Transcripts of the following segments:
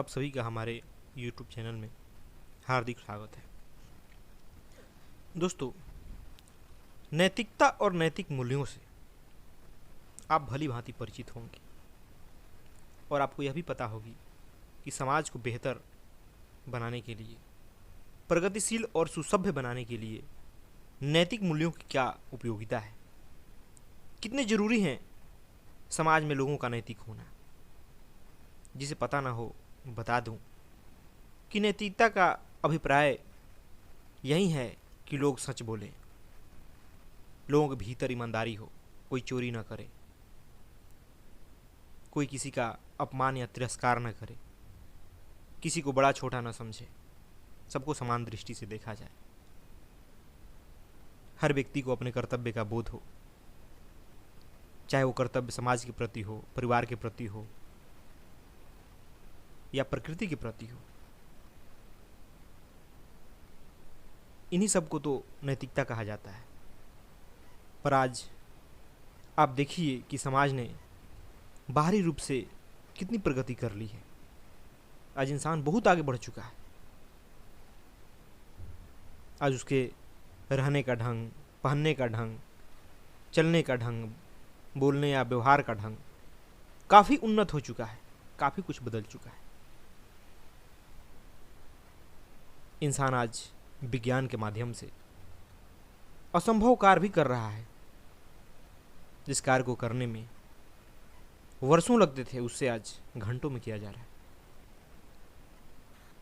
आप सभी का हमारे YouTube चैनल में हार्दिक स्वागत है। दोस्तों, नैतिकता और नैतिक मूल्यों से आप भली भांति परिचित होंगे और आपको यह भी पता होगी कि समाज को बेहतर बनाने के लिए, प्रगतिशील और सुसभ्य बनाने के लिए नैतिक मूल्यों की क्या उपयोगिता है, कितने जरूरी हैं समाज में लोगों का नैतिक होना। जिसे पता ना हो बता दूं कि नैतिकता का अभिप्राय यही है कि लोग सच बोलें, लोगों के भीतर ईमानदारी हो, कोई चोरी ना करे, कोई किसी का अपमान या तिरस्कार न करे, किसी को बड़ा छोटा न समझे, सबको समान दृष्टि से देखा जाए, हर व्यक्ति को अपने कर्तव्य का बोध हो, चाहे वो कर्तव्य समाज के प्रति हो, परिवार के प्रति हो या प्रकृति के प्रति हो। इन्हीं सब को तो नैतिकता कहा जाता है। पर आज आप देखिए कि समाज ने बाहरी रूप से कितनी प्रगति कर ली है। आज इंसान बहुत आगे बढ़ चुका है। आज उसके रहने का ढंग, पहनने का ढंग, चलने का ढंग, बोलने या व्यवहार का ढंग काफ़ी उन्नत हो चुका है, काफ़ी कुछ बदल चुका है। इंसान आज विज्ञान के माध्यम से असंभव कार्य भी कर रहा है। जिस कार्य को करने में वर्षों लगते थे, उससे आज घंटों में किया जा रहा है।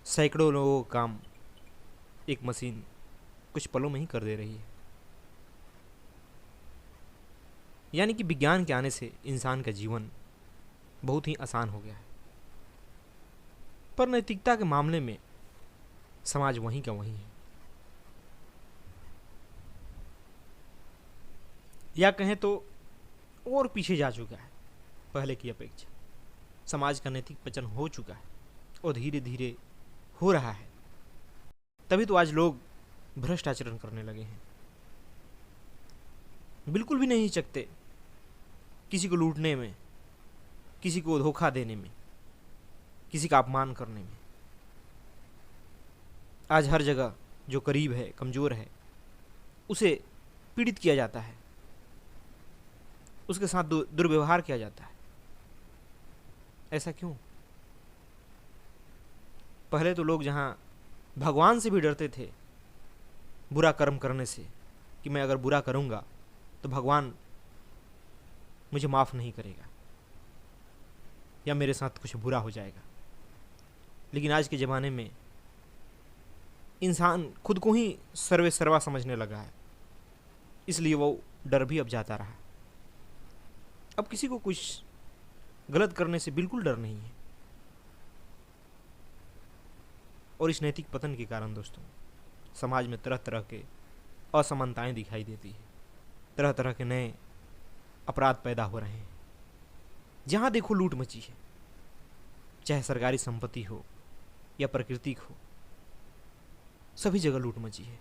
सैकड़ों लोगों का काम एक मशीन कुछ पलों में ही कर दे रही है। यानी कि विज्ञान के आने से इंसान का जीवन बहुत ही आसान हो गया है। पर नैतिकता के मामले में समाज वहीं का वहीं है, या कहें तो और पीछे जा चुका है। पहले की अपेक्षा समाज का नैतिक पतन हो चुका है और धीरे धीरे हो रहा है। तभी तो आज लोग भ्रष्ट आचरण करने लगे हैं। बिल्कुल भी नहीं हिचकते किसी को लूटने में, किसी को धोखा देने में, किसी का अपमान करने में। आज हर जगह जो करीब है, कमज़ोर है, उसे पीड़ित किया जाता है, उसके साथ दुर्व्यवहार किया जाता है। ऐसा क्यों? पहले तो लोग जहाँ भगवान से भी डरते थे बुरा कर्म करने से, कि मैं अगर बुरा करूँगा तो भगवान मुझे माफ़ नहीं करेगा या मेरे साथ कुछ बुरा हो जाएगा। लेकिन आज के ज़माने में इंसान खुद को ही सर्वे सर्वा समझने लगा है, इसलिए वो डर भी अब जाता रहा। अब किसी को कुछ गलत करने से बिल्कुल डर नहीं है। और इस नैतिक पतन के कारण दोस्तों, समाज में तरह तरह के असमानताएं दिखाई देती है, तरह तरह के नए अपराध पैदा हो रहे हैं। जहाँ देखो लूट मची है, चाहे सरकारी संपत्ति हो या प्राकृतिक हो, सभी जगह लूट मची है।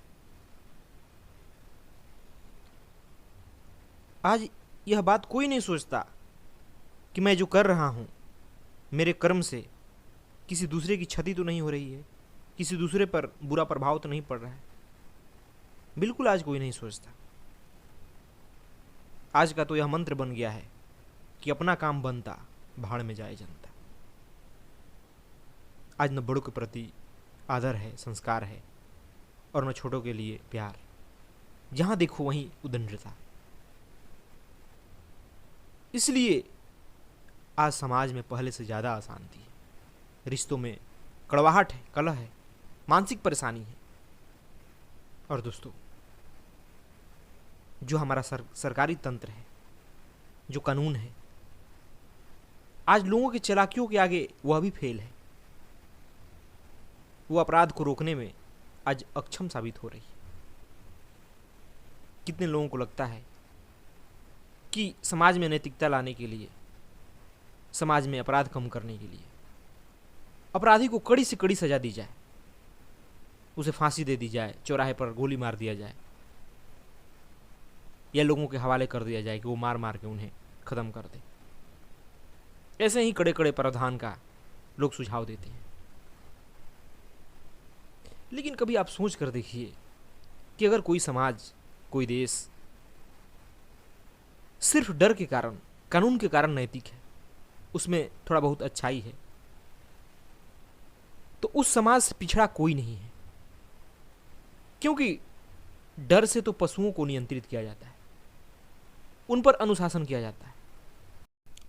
आज यह बात कोई नहीं सोचता कि मैं जो कर रहा हूं, मेरे कर्म से किसी दूसरे की क्षति तो नहीं हो रही है, किसी दूसरे पर बुरा प्रभाव तो नहीं पड़ रहा है। बिल्कुल आज कोई नहीं सोचता। आज का तो यह मंत्र बन गया है कि अपना काम बनता, भाड़ में जाए जनता। आज न बड़ों के प्रति आदर है, संस्कार है, और न छोटों के लिए प्यार। जहां देखो वहीं उदंडता। इसलिए आज समाज में पहले से ज़्यादा अशांति है, रिश्तों में कड़वाहट है, कलह है, मानसिक परेशानी है। और दोस्तों, जो हमारा सरकारी तंत्र है, जो कानून है, आज लोगों की चालाकियों के आगे वह भी फेल है। वो अपराध को रोकने में आज अक्षम साबित हो रही है। कितने लोगों को लगता है कि समाज में नैतिकता लाने के लिए, समाज में अपराध कम करने के लिए अपराधी को कड़ी से कड़ी सजा दी जाए, उसे फांसी दे दी जाए, चौराहे पर गोली मार दिया जाए, या लोगों के हवाले कर दिया जाए कि वो मार मार के उन्हें खत्म कर दे। ऐसे ही कड़े कड़े प्रावधान का लोग सुझाव देते हैं। लेकिन कभी आप सोच कर देखिए कि अगर कोई समाज, कोई देश सिर्फ डर के कारण, कानून के कारण नैतिक है, उसमें थोड़ा बहुत अच्छाई है, तो उस समाज से पिछड़ा कोई नहीं है। क्योंकि डर से तो पशुओं को नियंत्रित किया जाता है, उन पर अनुशासन किया जाता है,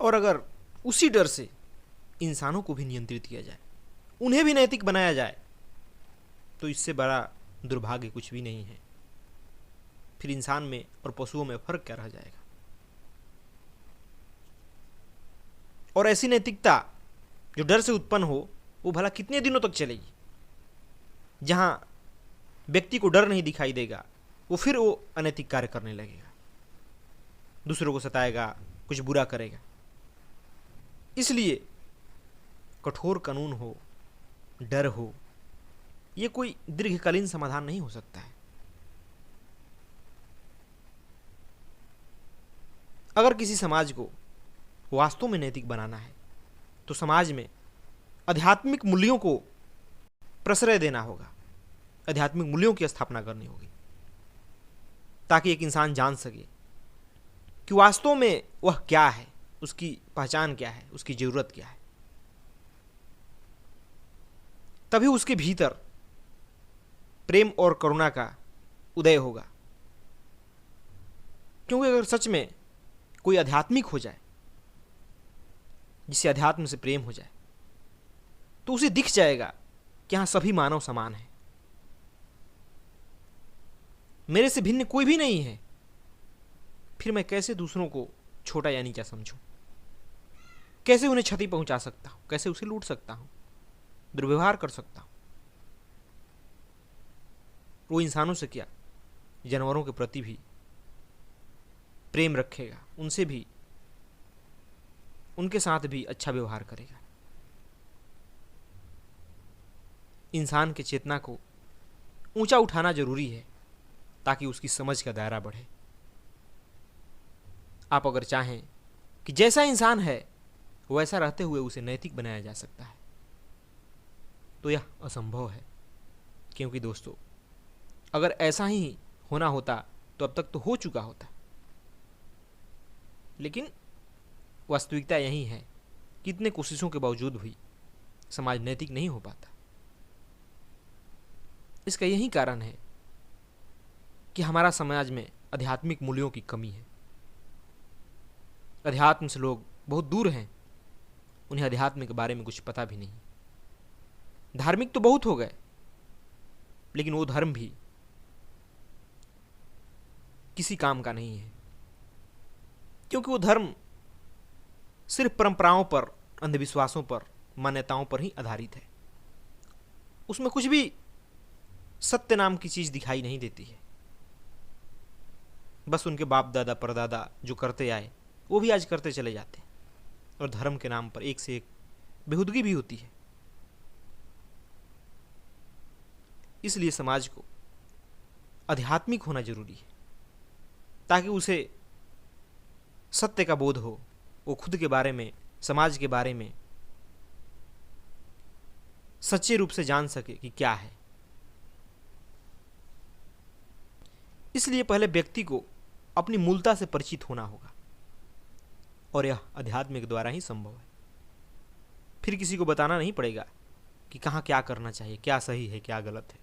और अगर उसी डर से इंसानों को भी नियंत्रित किया जाए, उन्हें भी नैतिक बनाया जाए, तो इससे बड़ा दुर्भाग्य कुछ भी नहीं है। फिर इंसान में और पशुओं में फर्क क्या रह जाएगा। और ऐसी नैतिकता जो डर से उत्पन्न हो, वो भला कितने दिनों तक चलेगी। जहां व्यक्ति को डर नहीं दिखाई देगा, फिर वो अनैतिक कार्य करने लगेगा, दूसरों को सताएगा, कुछ बुरा करेगा। इसलिए कठोर कानून हो, डर हो, ये कोई दीर्घकालीन समाधान नहीं हो सकता है। अगर किसी समाज को वास्तव में नैतिक बनाना है, तो समाज में आध्यात्मिक मूल्यों को प्रश्रय देना होगा, आध्यात्मिक मूल्यों की स्थापना करनी होगी, ताकि एक इंसान जान सके कि वास्तव में वह क्या है, उसकी पहचान क्या है, उसकी जरूरत क्या है। तभी उसके भीतर प्रेम और करुणा का उदय होगा। क्योंकि अगर सच में कोई आध्यात्मिक हो जाए, जिसे अध्यात्म से प्रेम हो जाए, तो उसे दिख जाएगा कि यहां सभी मानव समान हैं, मेरे से भिन्न कोई भी नहीं है। फिर मैं कैसे दूसरों को छोटा यानी क्या समझूं, कैसे उन्हें क्षति पहुंचा सकता हूं, कैसे उसे लूट सकता हूं, दुर्व्यवहार कर सकता हूं। वो इंसानों से क्या, जानवरों के प्रति भी प्रेम रखेगा, उनसे भी, उनके साथ भी अच्छा व्यवहार करेगा। इंसान की चेतना को ऊंचा उठाना जरूरी है, ताकि उसकी समझ का दायरा बढ़े। आप अगर चाहें कि जैसा इंसान है वैसा रहते हुए उसे नैतिक बनाया जा सकता है, तो यह असंभव है। क्योंकि दोस्तों, अगर ऐसा ही होना होता तो अब तक तो हो चुका होता। लेकिन वास्तविकता यही है कि इतने कोशिशों के बावजूद भी समाज नैतिक नहीं हो पाता। इसका यही कारण है कि हमारा समाज में आध्यात्मिक मूल्यों की कमी है। अध्यात्म से लोग बहुत दूर हैं, उन्हें अध्यात्म के बारे में कुछ पता भी नहीं। धार्मिक तो बहुत हो गए, लेकिन वो धर्म भी किसी काम का नहीं है, क्योंकि वो धर्म सिर्फ परंपराओं पर, अंधविश्वासों पर, मान्यताओं पर ही आधारित है। उसमें कुछ भी सत्य नाम की चीज दिखाई नहीं देती है। बस उनके बाप दादा परदादा जो करते आए वो भी आज करते चले जाते हैं, और धर्म के नाम पर एक से एक बेहुदगी भी होती है। इसलिए समाज को आध्यात्मिक होना जरूरी है, ताकि उसे सत्य का बोध हो, वो खुद के बारे में, समाज के बारे में सच्चे रूप से जान सके कि क्या है। इसलिए पहले व्यक्ति को अपनी मूलता से परिचित होना होगा, और यह अध्यात्म के द्वारा ही संभव है। फिर किसी को बताना नहीं पड़ेगा कि कहाँ क्या करना चाहिए, क्या सही है, क्या गलत है।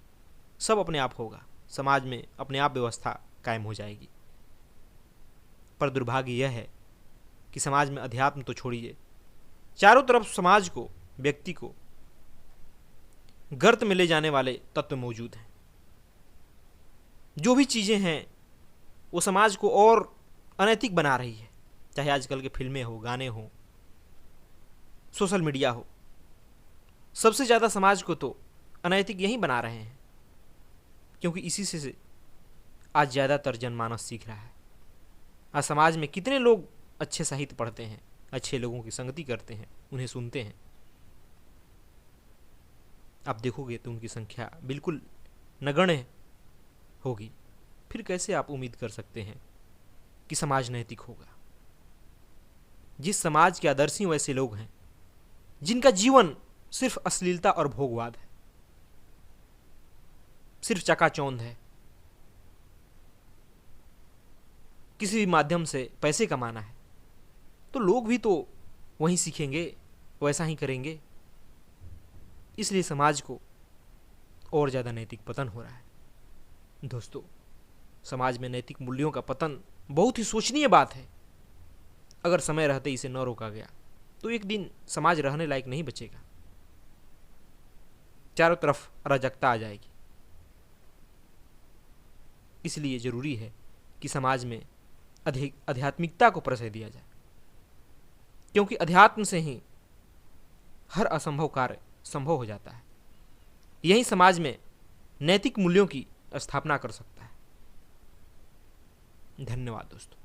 सब अपने आप होगा, समाज में अपने आप व्यवस्था कायम हो जाएगी। पर दुर्भाग्य यह है कि समाज में अध्यात्म तो छोड़िए, चारों तरफ समाज को, व्यक्ति को गर्त में ले जाने वाले तत्व मौजूद हैं। जो भी चीजें हैं वो समाज को और अनैतिक बना रही है, चाहे आजकल के फिल्में हो, गाने हो, सोशल मीडिया हो। सबसे ज्यादा समाज को तो अनैतिक यही बना रहे हैं, क्योंकि इसी से आज ज्यादातर जनमानस सीख रहा है। आज समाज में कितने लोग अच्छे साहित्य पढ़ते हैं, अच्छे लोगों की संगति करते हैं, उन्हें सुनते हैं। आप देखोगे तो उनकी संख्या बिल्कुल नगण्य होगी। फिर कैसे आप उम्मीद कर सकते हैं कि समाज नैतिक होगा? जिस समाज के आदर्शी वैसे लोग हैं जिनका जीवन सिर्फ अश्लीलता और भोगवाद है, सिर्फ चकाचौंध है, किसी भी माध्यम से पैसे कमाना है, तो लोग भी तो वही सीखेंगे, वैसा ही करेंगे। इसलिए समाज को और ज़्यादा नैतिक पतन हो रहा है। दोस्तों, समाज में नैतिक मूल्यों का पतन बहुत ही शोचनीय बात है। अगर समय रहते इसे न रोका गया तो एक दिन समाज रहने लायक नहीं बचेगा, चारों तरफ अराजकता आ जाएगी। इसलिए जरूरी है कि समाज में अधिक आध्यात्मिकता को प्रश्रय दिया जाए, क्योंकि अध्यात्म से ही हर असंभव कार्य संभव हो जाता है। यही समाज में नैतिक मूल्यों की स्थापना कर सकता है। धन्यवाद दोस्तों।